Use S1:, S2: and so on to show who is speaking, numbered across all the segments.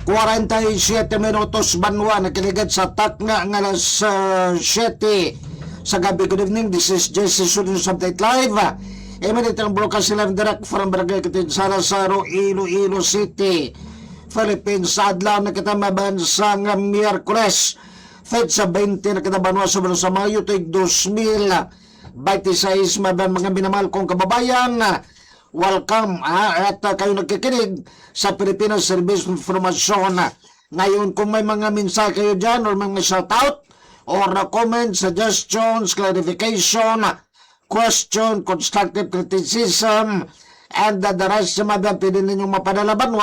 S1: 47 minutos banwa nakiligad sa takna nga alas 7 sa gabi. Good evening, this is Jesse Sunod Subject Live. Imanit ang broadcast sila direct from Barangay Katinsara sa Iloilo City, Philippines. Sa adlaw na kita mabansang Miyerkules, Fed sa 20 na kita banwa sobrang sa Mayo tuig 2026. Maban mga binamahal kong kababayan, welcome at kayo nagkikinig sa Pilipinas Service Information. Ngayon kung may mga mensahe kayo dyan or mga shoutout or comment, suggestions, clarification, question, constructive criticism, and the rest sa mga pwede ninyong mapadalaban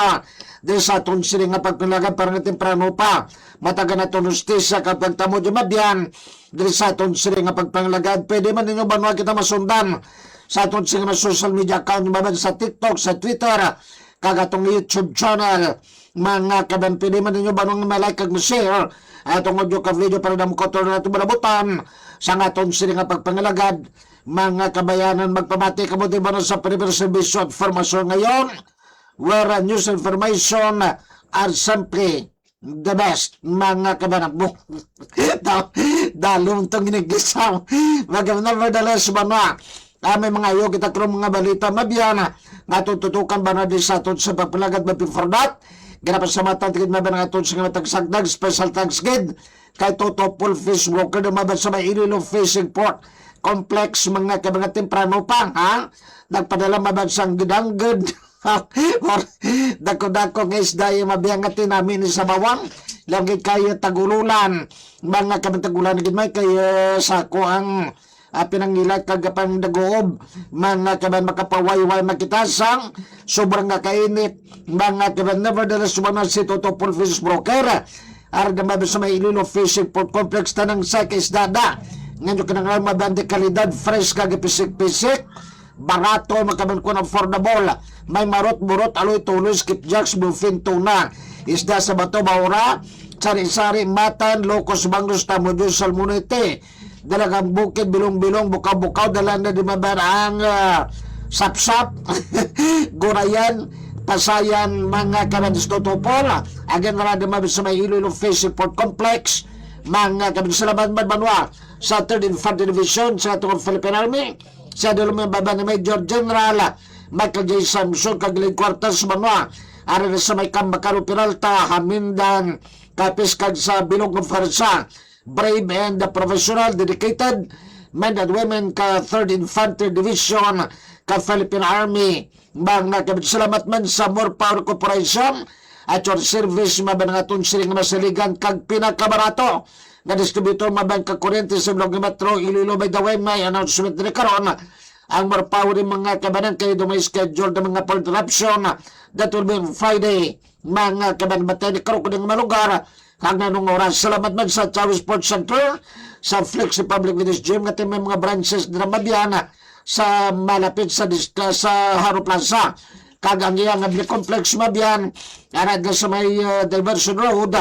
S1: dahil sa atong siling nga pagpilagan para nga temprano pa mataga na itong justisya kapag tamo di mabyan dahil sa atong siling nga pagpangilagad. Pwede man ninyo banwa kita masundan sa atong siling na social media account maban sa TikTok, sa Twitter, kagatong YouTube channel. Mga kaban, pwede man ninyo banwa nga malike kag ma-share atong audio ka video para na mukotol na itong malabutan sa atong siling nga pagpangilagad. Mga kabayanan, magpamati ka mo din ba sa Premier Service Information ngayon, where news information are simply the best. Mga kabayanan mo dalong itong inigisaw nevertheless ba na may mga iyo kita kung mga balita mabiyana nga tututukan ba na di sa aton sa pagpalagat. But before that, ganapan sa matang tigid maban nga aton sa mga tagsagdag special thanks gid kay Toto Full-Fish Broker na maban sa may Iloilo Fishing Port Complex. Mga kabanga temprano pa nagpadala mabansang gidangged dako-dako nga isda yung mabiyangatin namin sa bawang langit kayo tagululan. Mga kabantagulan gid may kay sako ang pinangilat kagapang dagoob. Mga kaban makapawayway makitasang sobrang nga kainit. Mga kaban nevertheless sumana si Toto Full-Fish Broker arga maban sa may Iloilo Fishing Port Complex tanang sa kaisdada ngayon ka nang mabandi kalidad, fresh kagapisik-pisik, barato, makaman ko ng affordable, may marot-burot, aloy, tuloy, skipjacks, bluefin, tuna, isda sa bato, baura, sari-sari, matan, locos, bangos, tamudyo, salmonete, dalagang bukid, bilong-bilong, bukaw-bukaw, dala na di mabarang sap-sap, gurayan, pasayan, mga kanadis totopol, again na di mabis sa may Iloilo Fishing Port Complex. Mga kanadis salamat banwa sa 3rd Infantry Division sa atong Philippine Army sa dalawang baba ni Major General Michael J. Samson kagiling kwartas banwa ari sa may Cambacaro Peralta Hamindan kapis kag sa bilog ng Farsa brave and professional dedicated men and women ka 3rd Infantry Division ka Philippine Army. Mga salamat man sa More Power Corporation at your service maban nga itong siling masaligan kag pinakabarato na distributor maban ka kuryente sa Blog Metro Iloilo. By the way, may announcement na karon ang More Power ng mga kabanan kayo may schedule ng mga poll interruption that will be on Friday. Mga kabanan batay ni karon ng malugar hanggang nung oras. Salamat man sa Chawi Sports Center, sa Flexi Public Fitness Gym nga may mga branches na Madiana sa malapit sa Haro Plaza kagang iyang complex Mabian arad sa may Diversion Road,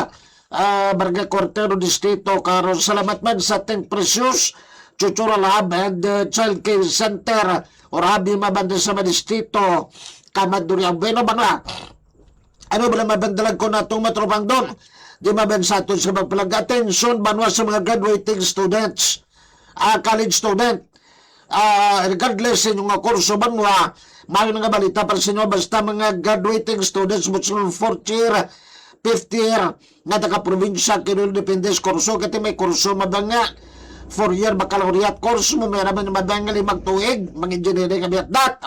S1: Barangay Cortero Distrito karon. Salamat man sa Think Precious Chuchura Lab and Child Care Center or habi mabanda sa mga distrito Kamaduri ang Bueno Bangla. Ano ba na mabandalag ko na itong matropang doon di maban sa ato sa magpalag attention banwa sa mga graduating students, college student, regardless sa inyong kurso banwa. May nga balita para sa inyo basta mga graduating students mo sa 4th year, 5th year nga taga-provinsya kinul dependes kurso kati may kurso mabanga 4 year baccalaureate course mo may raman mabanga 5 tuig mga engineering at that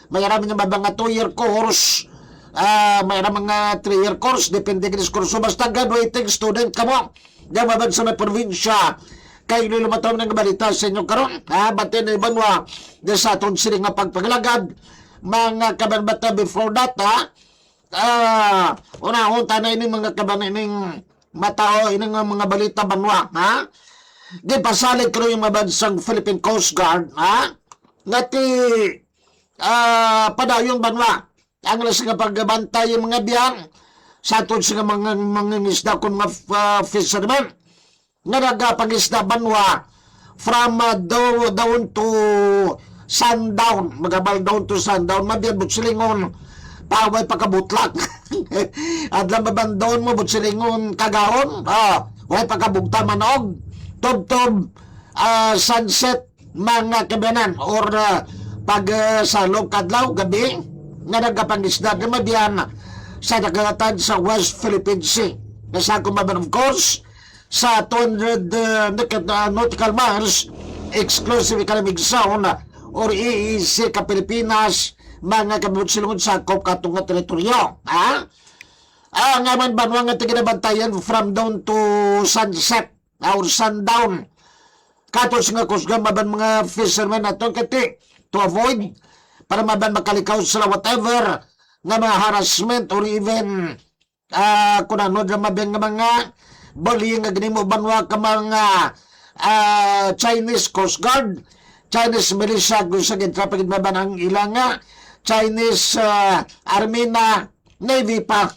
S1: may raman mabanga 2 year course, may raman mga 3 year course depende kini kurso basta graduating student kamo di maban sa may probinsya kay lumataw ng balita sa inyo karon batin ni banwa de sa aton siling nga pagpaglagad. Mga kabanbata before that unahon tanay ni mga kaban ining matao ining mga balita banwa di pasalig ko yung mabansang Philippine Coast Guard ngati padayon banwa ang las nga pagbantay yung mga biyan sa aton sa mga isda kung mga fishermen nga nagpagisda banwa from down to sundown, magabal down to sundown, mabiyad butsilingon paway pagkabutlak. At lang babandon mo, butsilingon kagaon, way pagkabugta manog, tob-tob, sunset, mga kabanan, or pag salog kadlaw, gabi, nga nagkapangisda na mabiyan sa nakalatan sa West Philippine Sea. Nasa kumaban, of course, sa 200 nautical miles, exclusive economic zone, or EEZ ka Pilipinas, mga kabutsilungon sa katong nga teritoryo. Nga man banwa nga tiginabantayan from dawn to sunset, or sundown. Katos nga kusgan maban mga fishermen nato kati to avoid para maban makalikaw sila whatever nga mga harassment or even kung ano na maban nga mga bullying nga ganimo banwa ka mga Chinese Coast Guard, Chinese militia kung sa gintrapagid maban ang ilang nga Chinese Army na Navy pa.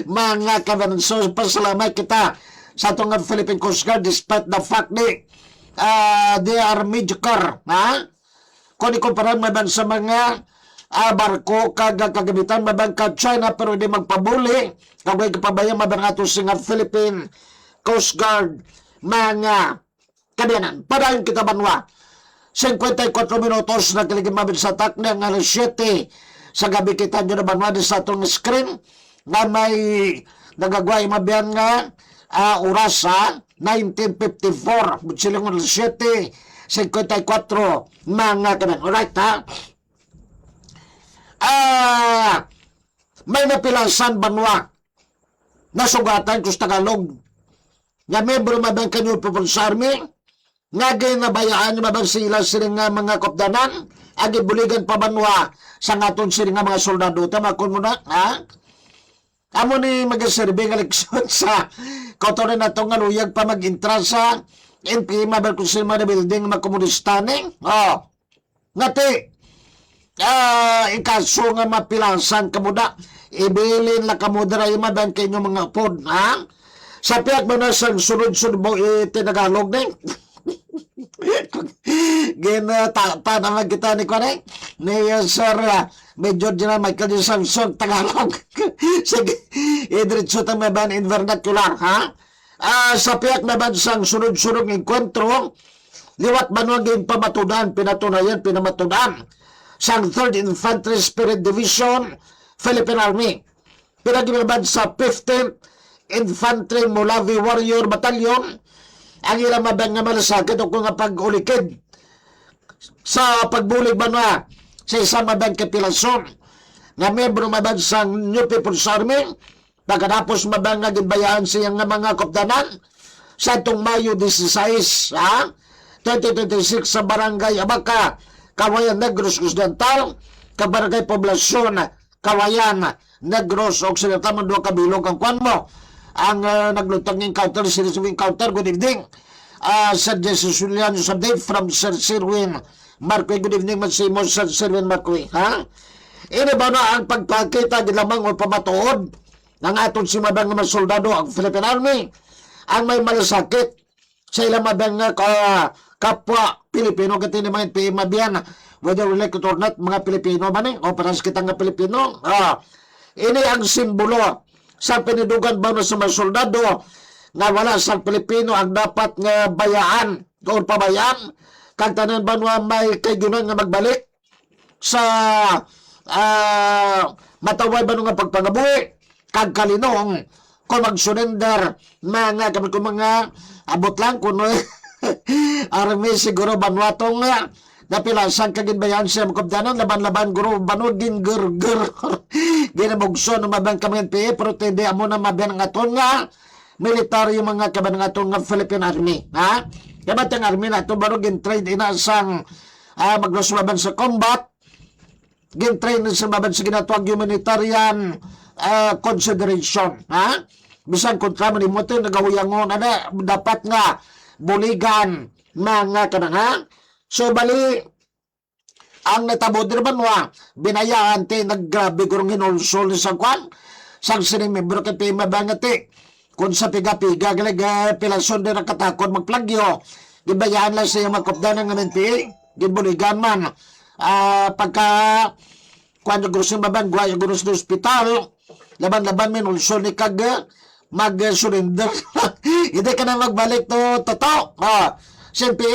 S1: mga kabanan, so pasalamay kita sa itong Philippine Coast Guard despite the fact they are mediocre, kung ikumparan maban sa mga barko kagamitan maban ka China pero di magpabuli kagawin kapabayan maban ato sa Philippine Coast Guard mga kabiyanan. Padayon kita banwa 54 minutos na kaligin maban sa atak ng alas 7 sa gabi kita nyo na banwa sa itong screen na may nagagaway mabiyan nga oras 1954 silang alas 7 54 mga kanan. Alright may napilasan banwa nasugatan kus Tagalog nga membro mabang kanyo People's Army nga ginabayaan mabang sila nga mga kopdanan agi buligan pa banwa sa ngaton sila nga mga soldado tamakon mo na amo ni magaserbe nga leksyon sa kautoran na itong aluyag pa mag-intra sa NP mabang kung sila mga building makomunistane ngati ikaso nga mapilansan kamuda ibilin la kamudra imadan kayo mga pod sa piyak mo na sa sunod-sunod mo itinagalog na ginatapa naman kita ni Kwane ni Sir Major General Michael J. Samson Tagalog. Sige idritso ta maban in vernacular sa piyak naman sang sunod-sunod ng enkwentro liwat manuagin pamatudan pinatunayan pinamatudan sang 3rd Infantry Spirit Division Philippine Army pinagibabad sa 15th Infantry Molavi Warrior Battalion ang ilang mabang nga malasakit o kung nga pag-ulikid sa pagbulig ba na sa isang mabang kapilasyon nga membro mabang sa New People's Army pagkatapos mabang nga ginbayaan siyang nga mga kopdanan sa itong Mayo 16 2026 sa Barangay Abaca Kawayan Negros Occidental kabarangay poblasyon Kawayan Negros Occidental mo doon kabilog ang kwan mo ang naglutang encounter series of encounter. Good evening Sir Jesus Julian Sabday from Sir Sirwin Marcoy. Good evening Mansimo Sir Sirwin Marcoy ini ba na ang pagpakita lamang o pamatuod ng aton si mabang mga soldado ang Philippine Army ang may malasakit sa ilang mabang kapwa Pilipino kati ni mga mabiyan whether we like it or not mga Pilipino man o parang kita nga Pilipino ini ang simbolo sa pinidugan ba na sa mga soldado nga wala sa Pilipino ang dapat nga bayaan o pabayaan kag tanan ba nga may kaygunan nga magbalik sa mataway ba nga pagpangabuhi kag kalinong kung mag-surrender mga kami kung mga abot lang kuno army siguro banwato nga napilasan kaginbayan siya makabdanan laban-laban guro banod din ger ginabugso ng mabang kami NPA pero hindi amo na mabang ang aton nga militaryo mga kaban ng aton nga Philippine Army kabat ang army na ito baro gin-train inasang maglusumaban sa combat gin-train sa maban sa ginatuang humanitarian consideration bisan kontra man imo to nagahuyangon dapat nga buligan mga kanang so bali ang natabod naman binayaan ti naggrabe kurong hinulsol sa kwan sang sining membro kay pima bangati kung sa piga-piga galag pilason din nakatakon magplagyo gibayaan lang siya magkopdan ng MNPA gibuligan man pagka kung gusto maban, guwa yung gusto hospital, laban-laban min, ulso ni kag mag-surrender. Hindi ka na magbalik to totoo. Siyempre,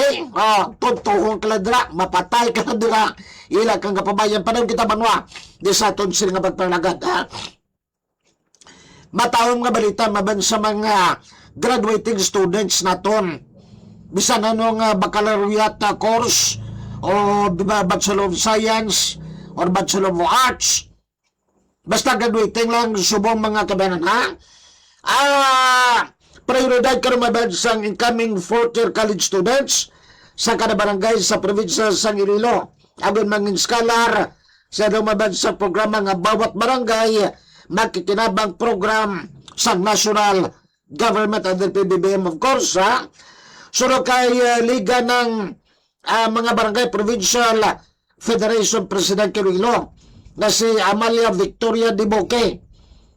S1: tuntuhong ka lang dira, mapatay ka lang dira, ilang kang kapabayan, panahon kita manwa, di sa aton sila nga pagpalagad. Matawang nga balita, maban sa mga graduating students naton, bisan anong baccalaureate course, o Bachelor of Science, or Bachelor of Arts, basta graduating lang, subong mga kabanan, prioridad ka naman sa incoming fourth-year college students sa kada barangay sa probinsya sa Iloilo. Agon manging scholar sa lumaban sa programa nga bawat barangay makikinabang program sa national government and the PBBM of course. Suro kay liga ng mga barangay provincial Federation President Iloilo na si Amalia Victoria Diboque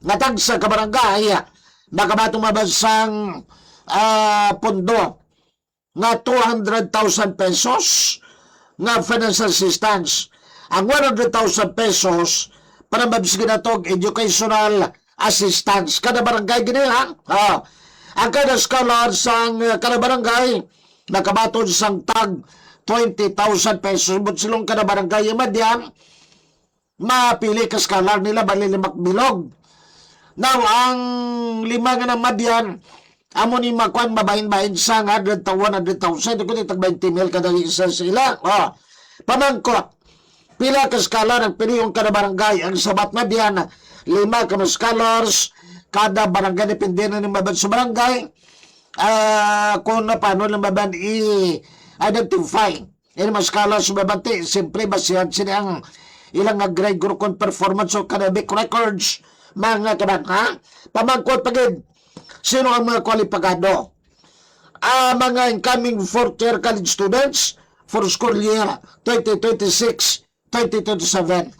S1: natag sa kabarangay nakabatong mabansang pondo nga 200,000 pesos nga financial assistance. Ang 100,000 pesos para mabisgin na itong educational assistance. Kada barangay gini ang kada scholar sang kada barangay nakabatong sang tag 20,000 pesos. But silong kada barangay yung madyan mapili ka scholar nila balilimak bilog. Now, ang lima nga ng madyan, amo ni makuan mabahin-bahin sa 100,000, 100,000, kung itag 20 mil kada isa sila. Pamangkot, pila ka scholar ang piniyong kada barangay, ang sabat madyan, 5 ka scholars, kada barangay depende na ng maban sa barangay, kung na paano ng maban i-identify. Yung mga scholars sa mabanti, siyempre basihan sila ang ilang grade group on performance o academic records, mga kaban, pamangkot pagid, sino ang mga kwalipagado? Mga incoming fourth-year college students for school year 2026-2027,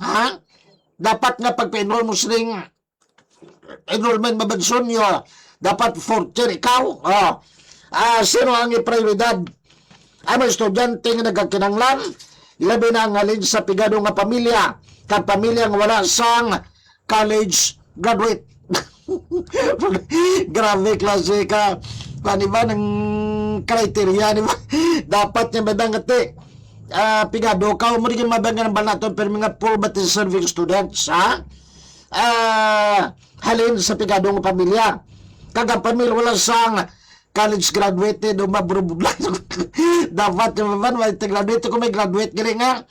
S1: dapat nga pagpa-enroll mo siling enrollment mabanson nyo, dapat fourth year ikaw, sino ang prioridad? Ang mga estudyante nga nagkakinanglan, labi na ang halin sa pigado nga pamilya, kang pamilya nga wala sang college graduate. Grabe klase ka. Paano ba ng kriteria ni ba? Dapat niya madangati. Pigado ka, umurigin mabangan ng balaton pero mga poverty serving students, halin sa pigado ng pamilya. Kagang pamilya wala sang college graduated o mabrubuglan. Dapat yung maban, wala graduate kung may graduate gini nga.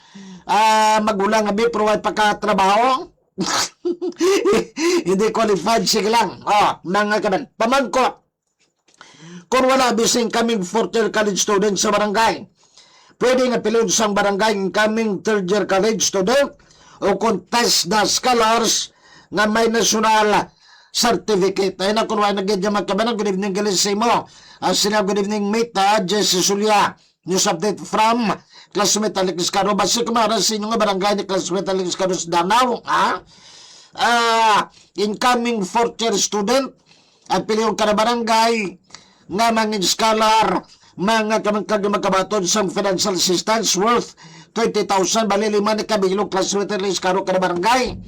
S1: Magulang nga provide pagkatrabaho. Hindi qualified sige lang. Mga kanan. Pamangko, kung wala bising kaming fourth-year college student sa barangay, pwede nga pilon sang barangay kaming third-year college student o contest na scholars nga may national certificate. Ayun na kung wala nagiging magkabanang. Good evening, Galisimo. Sina, good evening, mate. Jesse Sulia. News update from classmate Alex Caro. Basi kumara sa inyo nga barangay ni classmate Alex Caro sa Danau. Incoming fourth-year student at piliyong ka na barangay nga mga scholar, mga kamangkagabaton sa financial assistance worth 20,000 bali 5 ni kabilog classmate Alex Caro ka na barangay.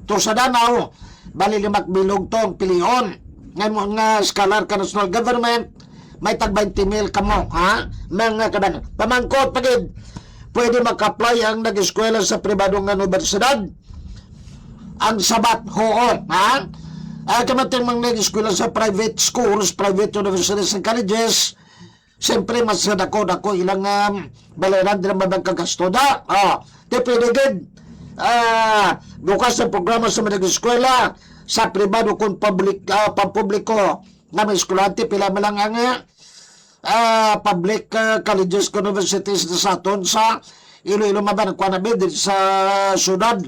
S1: To sa Danau, bali 5 bilog to ang piliyon. Ngayon nga scholar ka national government, may tag 20 mil ka mo, mga kaban. Pamangkot pagid, pwede mag-apply ang nag-eskwela sa pribadong universidad. Ang sabat, hoon, kamating mga nag-eskwela sa private schools, private universities and colleges, siyempre mas dako ilang balaran din naman kagastoda. Di pwede gid, bukas ang programa sa mga nag-eskwela, sa pribado kung pampubliko nga may eskulante, pila mo lang ang public colleges, universities sa aton sa Iloilo maban, ang kwanabi din sa syudad,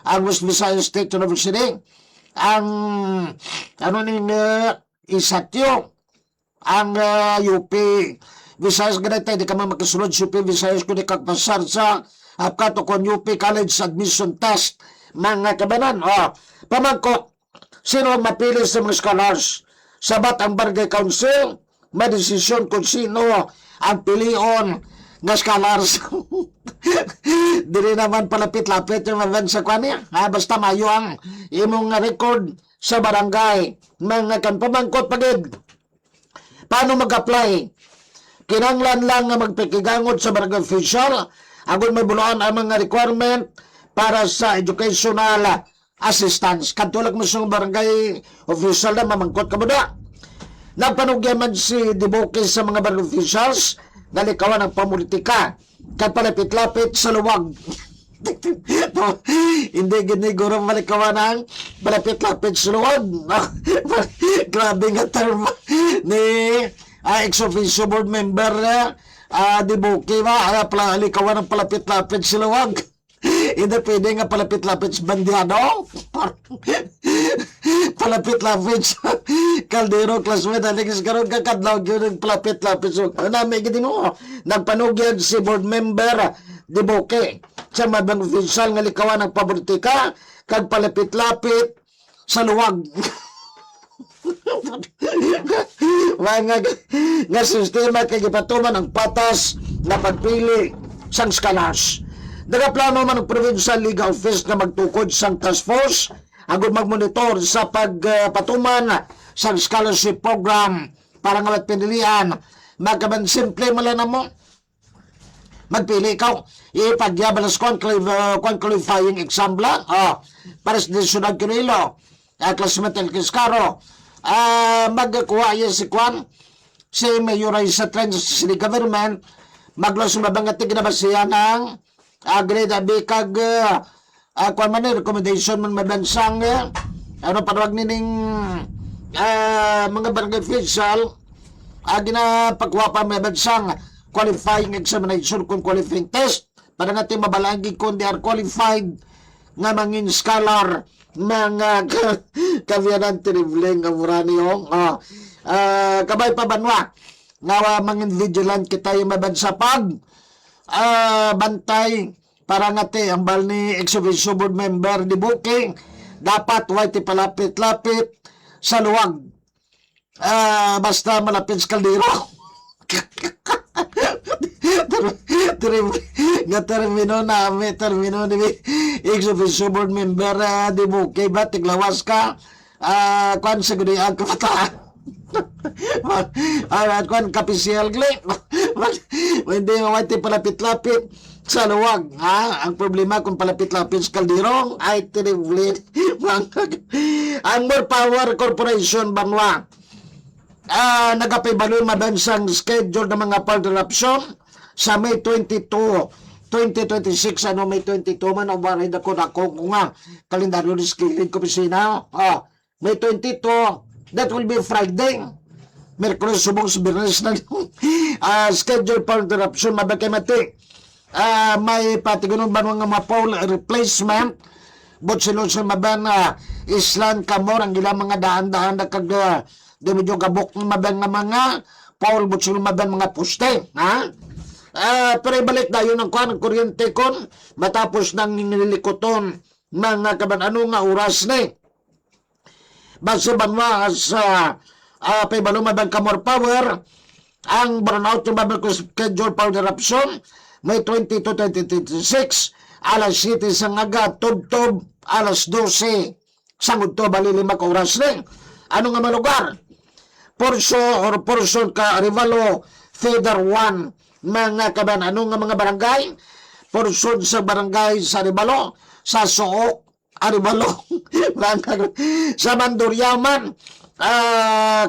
S1: ang West Visayas State University, ang Isatyo, ang UP Visayas, ganito, di ka makasunod sa UP Visayas kung di kakpasar sa apkato kung UP College Admission Test, mga kabanan. Pamangko, sino ang mapili sa mga scholars? Sabat ang Barangay Council, may desisyon kung sino ang pilion nga scholars. Dili naman palapit-lapit yung maban sa kanya. Basta mayo ang imong record sa barangay. Mga kan pamangkot pagid. Paano mag-apply? Kinanglan lang nga magpikigangot sa barangay official. Agon may buloan ang mga requirement para sa educational assistance. Katulad mo sa barangay official na mamangkot ka mo na. Nagpanugyaman si Diboke sa mga barangay officials na likawan ng pamulitika. Kat palapit-lapit sa luwag. Hindi giniguro malikawan ng palapit-lapit sa luwag. Grabe nga term ni ex-officio board member Diboke ba? Likawan ng palapit-lapit sa luwag. Hindi pwede nga palapit-lapit sa bandiano. Palapit-lapit sa kaldero classmate. Aligis karon kakadlaw yun palapit-lapit. So, namin gini mo. Nagpanugyad si board member Diboke sa mabang official nga likawan ng pabortika kag palapit-lapit sa luwag. Mga nga sistema kay gipatuman ang patas na pagpili sang scholars. Nagaplano man ang Provincial Legal Office na magtukod sang task force agud magmonitor sa pagpatuman sang scholarship program para nga magpinilian. Magkaban simple mala na mo. Magpili ikaw. Ipagyabalas qualifying exam lang. Para sa sunod kinilo. Classmate El Kiscaro. Magkuha yan si Kwan. Si Mayoray sa trend sa city government. Maglos mabangati ginabasiya ng grade B kag kung man recommendation man mabansang ano parwag nining mga barangay official ginapagwa pa mabansang qualifying examination kung qualifying test para natin mabalangin kung they are qualified nga mangin scholar mga kaviyanan tinibling ang mura niyo kabay pa banwa nga mangin vigilant kita yung mabansa pag bantay para nga te ang bal ni ex-officio board member di booking dapat white palapit-lapit sa luwag basta malapit sa kaldero. termino ni ex-officio board member di booking ba tiglawas ka kwan sa gudi ang kapataan kwan kapisial gli hindi mawati palapit-lapit sa luwag ang problema kung palapit-lapit sa kaldero ay tiniblit ang More Power Corporation banwa nagapaybaloy mabansang schedule ng mga partnership sa May 22 2026 May 22 man o baray dako kung nga kalendaryo ni skilling komisina May 22 that will be Friday Merkulis subong sa Biyernes na schedule partnership mabagay mati may patigunon ba nga mga poll replacement but sila sa maban Island Camor ang ilang mga daan-daan na kag di medyo gabok ng maban nga mga poll but sila maban mga poste pero ibalik na yun ang kuhan ang kuryente kon matapos nang nililikoton mga kaban ano nga oras ni base banwa sa paibalo maban Camor Power ang burnout yung maban ko schedule partnership May 20 to 2026 alas 7 sa ngaga tub-tub alas 12 sangod to bali 5 ka oras ni ano nga malugar portion ka Arevalo Feather 1 mga kaban ano nga mga barangay portion sa barangay sa Arevalo sa Sook Arevalo sa Manduryaman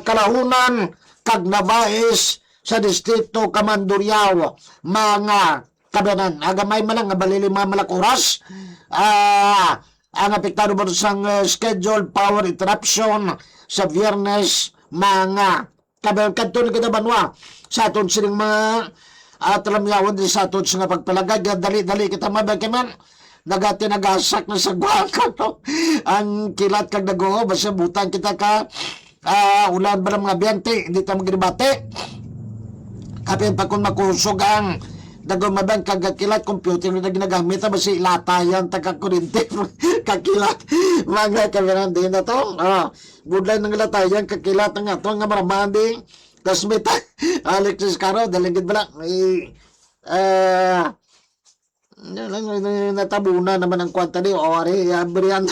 S1: Kalahunan kag Navais sa distrito Kamanduryaw mga kabanan agamay man nga balili mga malak oras ang apektado mo sang scheduled power interruption sa Biyernes mga kabanan kadto ni kita banwa sa aton sining mga talamyawan din sa aton nga pagpalagay dali-dali kita mabagyaman nagati nagasak na sa gwaka no? Ang kilat kag nago basta butang kita ka ulan ba ng mga biyante hindi ta magribate kapin pa kung makusog ang nagumabang kagakilat computer na ginagamit ba si latayan taga-kurente kakilat mga kameran din na to budlay ng latayan kakilat ang ato nga maramandi tas may Alexis Caro dalingid ba lang may Ah, natabuna naman ang kwanta ni Ori, Brian.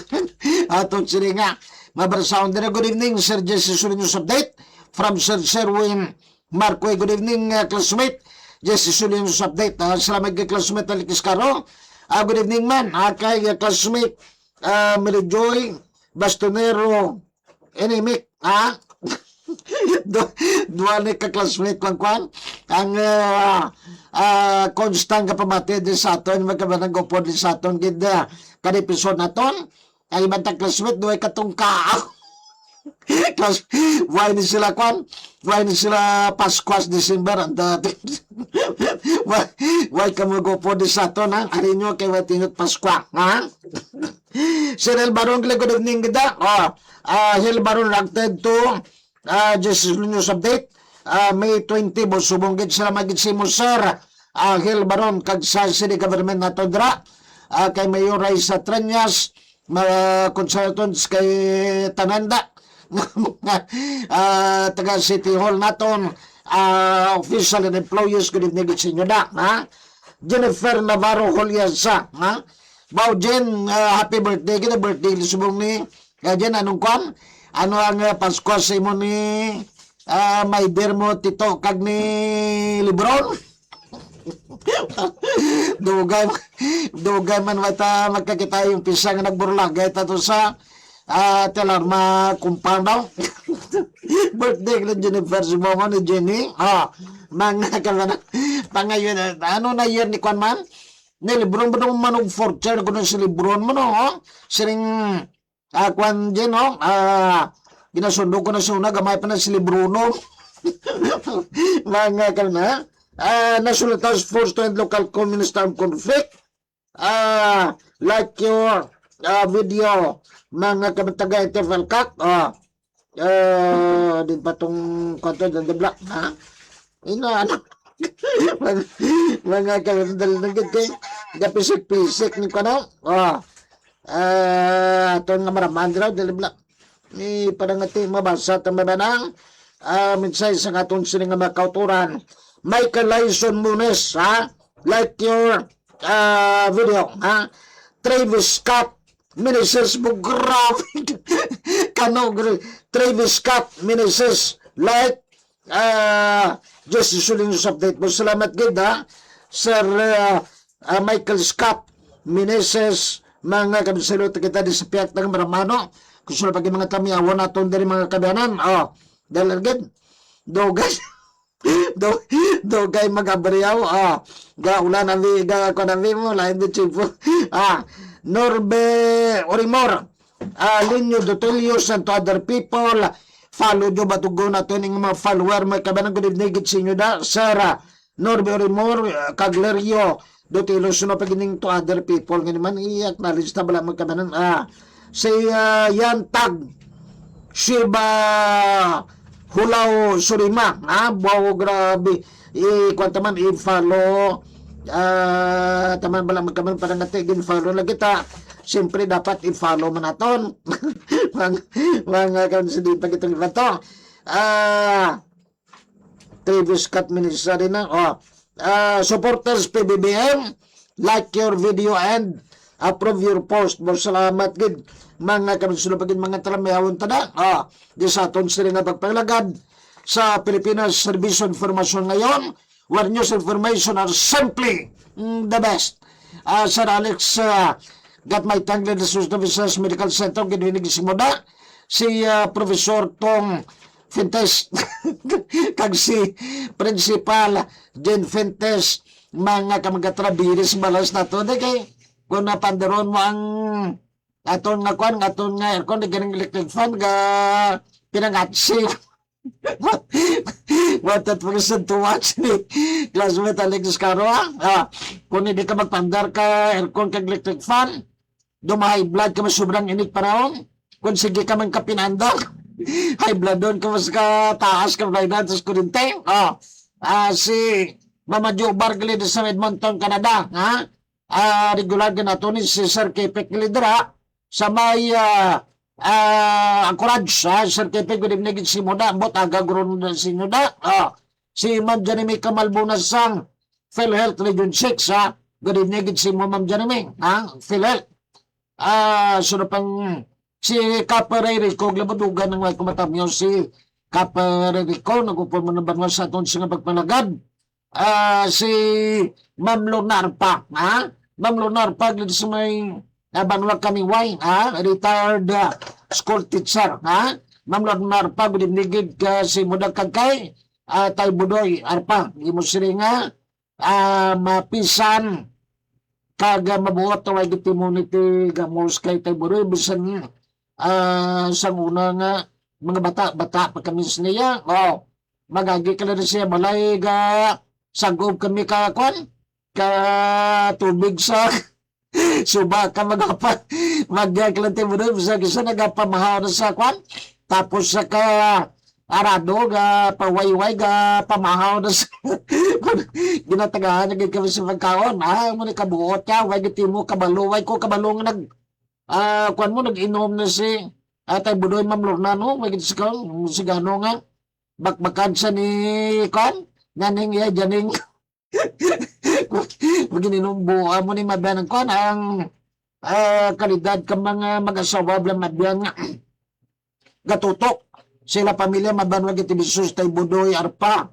S1: Atong sila nga, mabarsaon din. Good evening, Sir Jesse Sulinos Update from Sir Sherwin Marco. Good evening, classmate. Jesse Sulinos Update. Salamat kay classmate Alikis Caro. Good evening man. Kay classmate Mary Joy Bastonero Enemic. Dua ni ka-classmate kwan ang constant ka pamati din sa aton magkabanang gopo din sa aton gida kan-episode naton ang ibang classmate duay katong class why ni sila kwan why ni sila Pascuas December and why ka mo gopo din sa aton ha ari nyo kay watinot Pascua ha Sir El Baron good evening gida Hil Baron reacted to just news update May 20 busubong gid sila magid si Sir Hil Baron kag sa city government nato dra kay Mayor Raisa Treñas consultants kay Tananda taga City Hall naton official and employees good evening sa inyo da ha Jennifer Navarro Holiasa ha Bao Jen happy birthday kita birthday subong ni Jen anong kwan ano ang Pasko sa imo ni may dear mo tito kag ni Lebron dugay man wata magkakita yung pisang nagburlagay tato sa telarma compound daw birthday ni Jennifer Sumongo ni Jenny mga kalana pangayon ano na year ni kwan man ni Lebron ba nung manog fortune ko na si Lebron mo no siring kwan dyan, no? Ginasundo ko na suna, gamay pa na si Lebruno. Mga kalma. National Task Force to End Local Communist Armed Conflict. Like your video, mga kabataga FL Cut. Din pa tong kwanto dyan, dibla. Ano? Mga kalma, dalagad kayo. Gapisik-pisik ni kano. Ito nga maraman diraw dilibla ni parang ati mabasa tamabanang minsay sa aton sini nga makauturan Michael Lyson Munes like your video Travis Scott minises mo graphic kano Travis Scott minises like just usually news update mo salamat gid Sir Michael Scott minises mga kabisalot kita di sa piyak ng maramano kung sila pag mga tamiyawan natin dari mga kabianan dahil agad dogay magabriyaw ulan ang viga ko na mo lain di chipo Norbe Orimor Linyo Dotelios and to other people follow nyo batugo na ito ng mga follower may kabianan good evening sa inyo Sir Norbe Orimor Caglerio Dotelo sino pagining to other people nga naman i-acknowledge na bala magkabanan si Yantag Shiba Hulaw Surima wow grabe kwanta man i-follow taman bala magkabanan parang natin follow na kita siyempre dapat i-follow man naton mga kansi pag itong ibato Travis Scott Ministry na supporters PBBM like your video and approve your post mo salamat gid mga kansulo pagin mga talamihawon tada di sa aton sila nga pagpalagad sa Pilipinas Service Information ngayon where news information are simply the best Sir Alex got my tangle the Services Medical Center gininig si Moda si Professor Tong Fentes kag si Principal Jen Fentes mga kamagatrabiris balas na to kay kung napandaron mo ang aton nga kwan aton nga aircon di ganing electric fan ga pinangatsi what that person to watch ni classmate Alex Caro kung hindi ka magpandar ka aircon kag electric fan dumahay blood ka sobrang init panahon kung sige ka man kapinandar high blood doon ka mas ka taas ka flight sa kurente si Mama Jo Bargley sa Edmonton, Canada regular ka na ito ni si Sir Kepek Lidra sa may Anchorage Sir Kepek good evening si Moda bot aga guro na si Moda si Ma'am Janime Kamal Bunasang PhilHealth Region 6, ha? Good evening, si mo, Ma'am Janiming, ha? PhilHealth. So na pang si Kapere Rico, labadugan ng mga kumatamyo si Kapere Rico, nagupon mo na ba sa aton sa pagpalagad? Si Ma'am Lunarpa, ha? Ma'am Lunarpa, dito sa may banwag kami wine, ha? Retired school teacher, ha? Ma'am Lunarpa, good evening, si Mudag Kagkay, Tay Budoy, Arpa, hindi mo sila nga, mapisan, kaga mabuhat na wag iti gamos kay tay Budoy bisan sa una nga mga bata pa kami niya magagi ka na siya malay ga sagob kami ka kwan ka tubig sa suba ka magaglan tay Budoy bisan kisa nagapamahaw na sa kwan tapos sa ka arado ga pawayway ga pamahaw na sa ginatagahan na kami sa pagkaon mo ni kabuot ka way giti mo kabalo way ko kabalo nga kuan mo nag-inom na si Atay Budoy Ma'am Lorna no way giti sa sigano nga bakbakan sa ni kuan naning iya janing maginom buha mo ni mabiyan kuan ang kalidad ka mga mag-asawa blang mabiyan nga gatutok sila pamilya mabanwag iti bisos tay Budoy Arpa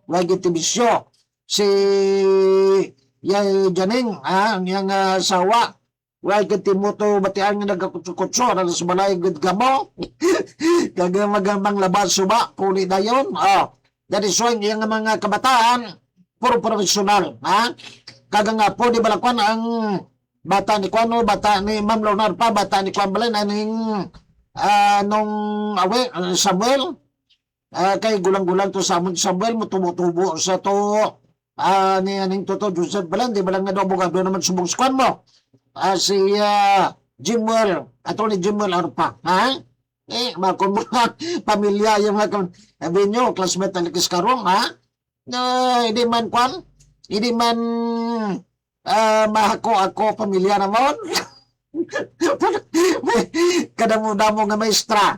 S1: wag iti bisyo si Yay Janing ang yang sawa wag iti moto batian nga nagakutso na sa balay gud gamo kaga magambang labas suba kuli dayon that is why yung mga kabataan puro profesional kaga nga po di balakwan ang bata ni Kwano bata ni Ma'am Leonard pa bata ni Kwan Balen aning nung Samuel kay gulang-gulang to Samuel mo tumutubo sa to ni aning toto Joseph Balan di balang nga daw abogado naman subong squad mo si Jimwell attorney Jimwell Arpa makon mo pamilya yung mga sabi nyo classmate na likis karong hindi man kwan hindi man mahako ako pamilya naman kadamo-damo nga maestra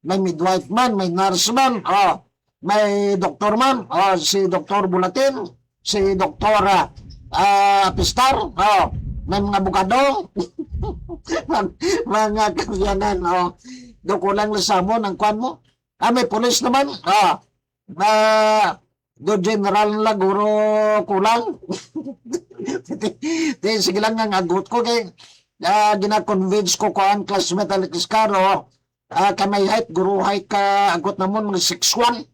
S1: may midwife man, may nurse man may doktor man si Dr. Bulatin si Dr. Pistar may mga abogado mga kabiyanan do kulang lasamo ng kwan mo may pulis naman do general lang guro kulang sige lang nga agot ko kay gina-convince ko ang classmate Alex Caro kamay height, guru height ka agot namon mga 6'1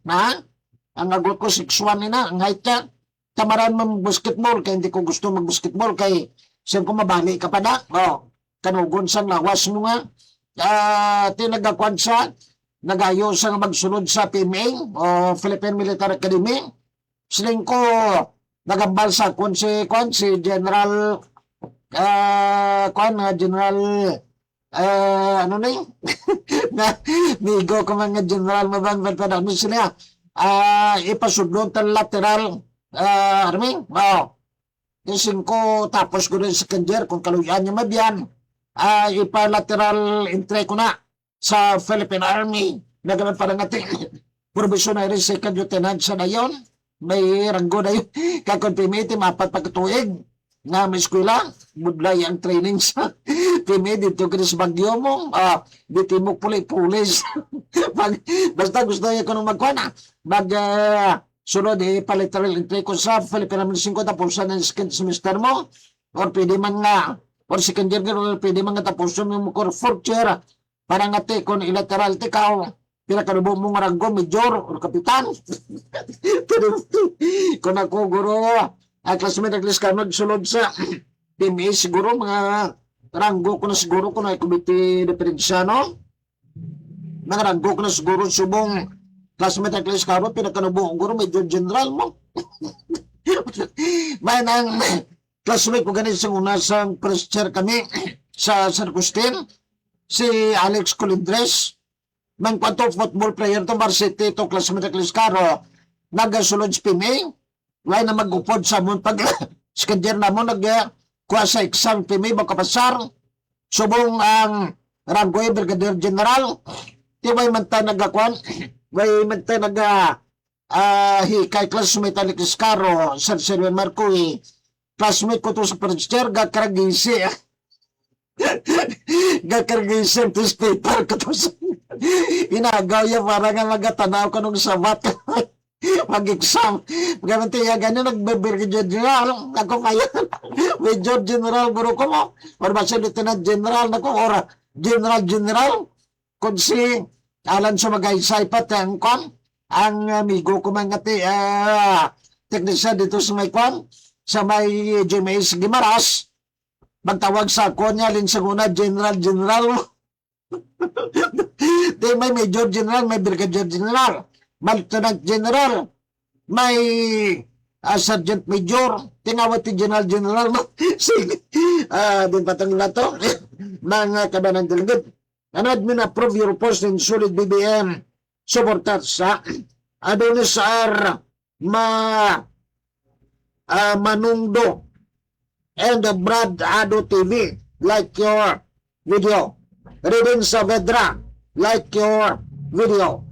S1: ang agot ko 6'1 na ang height ka tamaran mo basketball kay hindi ko gusto mag-basketball kay siyem ko mabali ka pa na kanugon sang lawas mo nga tinagakwan sa nagayo sa magsunod sa PMA o Philippine Military Academy siling ko nagambal sa si General General ano na yun migo ko mga general mabang ano sila ipasudlong tan lateral army ising ko tapos ko rin sa kanjer kung kaluyan niya mabyan ipa-lateral entry ko na sa Philippine Army nagaman parang natin provisionary second lieutenant sa dayon may ranggo na yun kakonfirmate mapat pagkatuig nga may eskwela budlay ang training sa pimi dito kini sa Bagyo mo dito mo pulis basta gusto niya ko nung magkwana sunod pa-lateral entry ko sa Philippine Army 5 tapos ng second semester mo or pwede man nga or second year or pwede man nga tapos mo ko fourth year para nga te kung ilateral te ka pinakanubo mo nga ranggo major or kapitan kung ako guro classmate at least ka nagsulod sa PMA siguro mga ranggo ko na siguro kung ay komite diferensya mga ranggo ko na siguro subong classmate at least ka pinakanubo guro major general mo may nang classmate ko ganit sa una sa first year kami sa San Agustin si Alex Colindres man kwanto football player to varsity to classmate at least karo nagasulod sa PMA wala na mag-upod sa mong pag schedule na mo nagkuha sa exam PMA makapasar subong ang Rangoy Brigadier General di may man tayo nagkakuan may man tayo hikay classmate Alex Caro, Sir Serwen Marcoy, classmate ko to sa first year, gakaragisi. Gakaragisi, tis paper ko to sa inagaw ya para nga magatanaw ko nung sabat. Mag-exam. Magamanti ya ganyan, nagbe-Brigadier General. Ako kaya, Major General guru ko mo. Or ba siya Lieutenant General na ko, or General. Kung si Alan Sumagaysay pati ang kwan, ang amigo ko mga teknisyan dito sa may kwan, sa may Jimenez Gimaras, magtawag sa kwan niya, linsaguna, General. Di may Major General, may Brigadier General, may Lieutenant General, may Sergeant Major, tinawag ti General, no? Sige, din patang na to, mga kabanan delegate. An admin approve your post in solid BBM supporters sa Adonis R. Manungdo and Brad Ado TV, like your video. Redin Saavedra, like your video.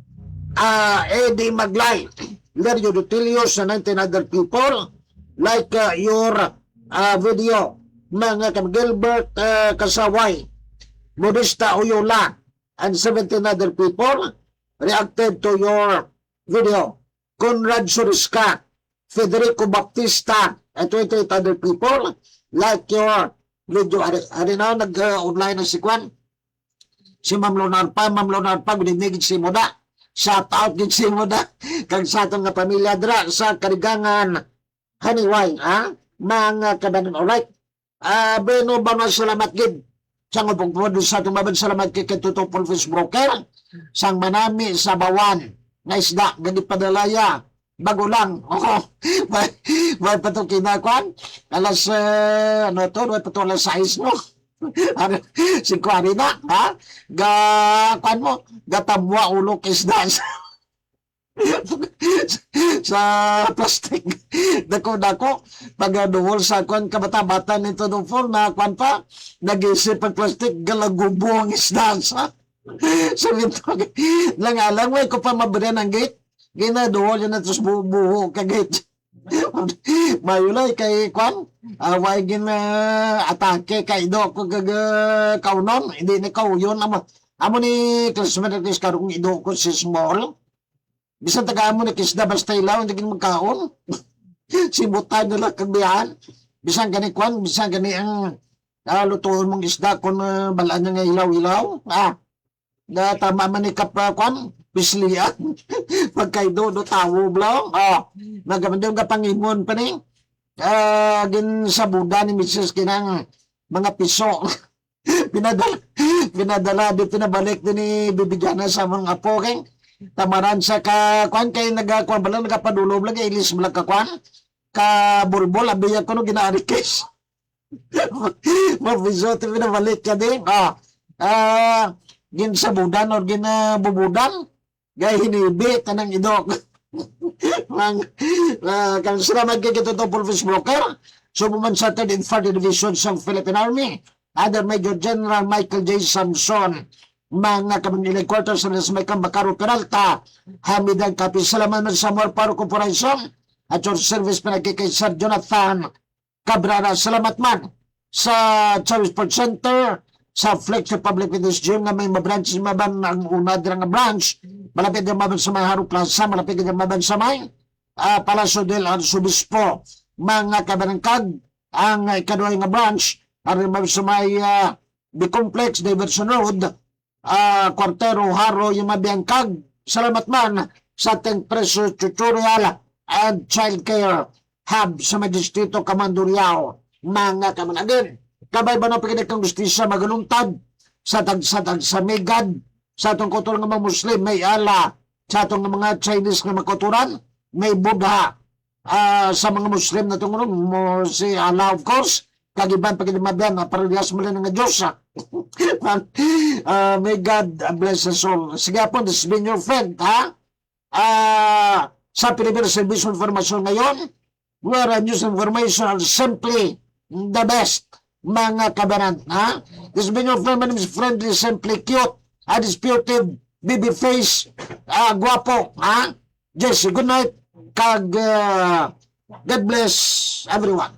S1: Eddie Maglay, Lerio Dutilios and 19 other people, like your video. Mga Gilbert Kasaway, Modesta Oyola, and 17 other people reacted to your video. Conrad Suriska, Federico Baptista, and 28 other people like your video. Hari na nag-online na si Kwan. Si Ma'am Leonard pa, gunimigit si Moda. Shout out din si Moda. Kag sa atong nga pamilya dra sa Karigangan Haniway, mga kabanan. Alright. Beno ba na salamat gid. Sang upong sa itong babad salamat kay Tutupol Fish Broker, sang manami sa bawan, na isda, ganit padalaya, bago lang, may pa ito kinakwan, alas, may pa ito alas 6, no? Si Kwari na, kwan mo, gatamwa ulok isda sa plastic. Dako, pag-duhol sa kwan kabata-bata nito ng full na kwan pa, nag-isip ang plastic, galagubo ang isda sa nito, lang alang, way ko pa mabili ng gate, ginaduhol yun na ito buho ka gate. Mayulay kay kwan, way atake kay do ko kaunon, hindi ni kau yun, amo ni classmate at karong ido ko si small, bisan tagaan mo na kisda basta ilaw, hindi kini magkaon. Sibutan nila kagbihan. Bisan gani kwan, bisan gani ang lutuon mong isda kung balaan niya nga ilaw-ilaw. Tama man ni kwan, pislian. Pagkaido, tawo blang. Nagamandang kapangingon pa ni. Gin sa buda ni Mrs. Kinang mga piso. Pinadala dito na balik din ni bibigyan na sa mga apo keng. Tamaran sa kwan kay nagakwan bala nagapadulob lang ilis bala ka kwan ka bulbol abiya ko no ginaarikis. Mabisote pinabalik ka din. Gin sa budan or gin bubudan gay hinibi tanang idok. Kang salamat kay Tutupol Fish Broker. So buman sa 3rd and 4th Division sa Philippine Army, Other Major General Michael J. Samson, mga kamanilay quarters na sa may Kambakaro Peralta, Hamidan Kapi, salamat man sa More Power Corporation at your service pinagkikay Sir Jonathan Cabrera, salamat man sa Chavis Sports Center, sa Flex Republic Fitness Gym na may mabranch maban ang una dira nga branch, malapit na maban sa may Haro Plaza, malapit na maban sa may Palacio del Arzobispo, mga kabanangkag, ang ikaduhay nga branch, ang maban sa may B-Complex, Diversion Road, Quartero, Haro, yung mabiyangkag. Salamat man sa ating preso tutorial and child care hub sa Distrito Kamanduriao, mga kamanagin. Kabay ba na pakinig kang justisya magaluntad sa tag sa Megad, sa atong kultura ng mga Muslim, may ala, sa atong mga Chinese na makuturan, may Buddha, sa mga Muslim na itong si Allah, of course, kagiban pakinig mabiyan, parehas mo lang ng Diyos, may God bless us all. Sige po, this has been your friend, sa Pilipinas Service Information ngayon, where news information are simply the best, mga kabanan, This has been your friend, my name is Friendly, Simply Cute, Undisputed, baby face, guwapo, Jesse, good night. Kag God bless everyone.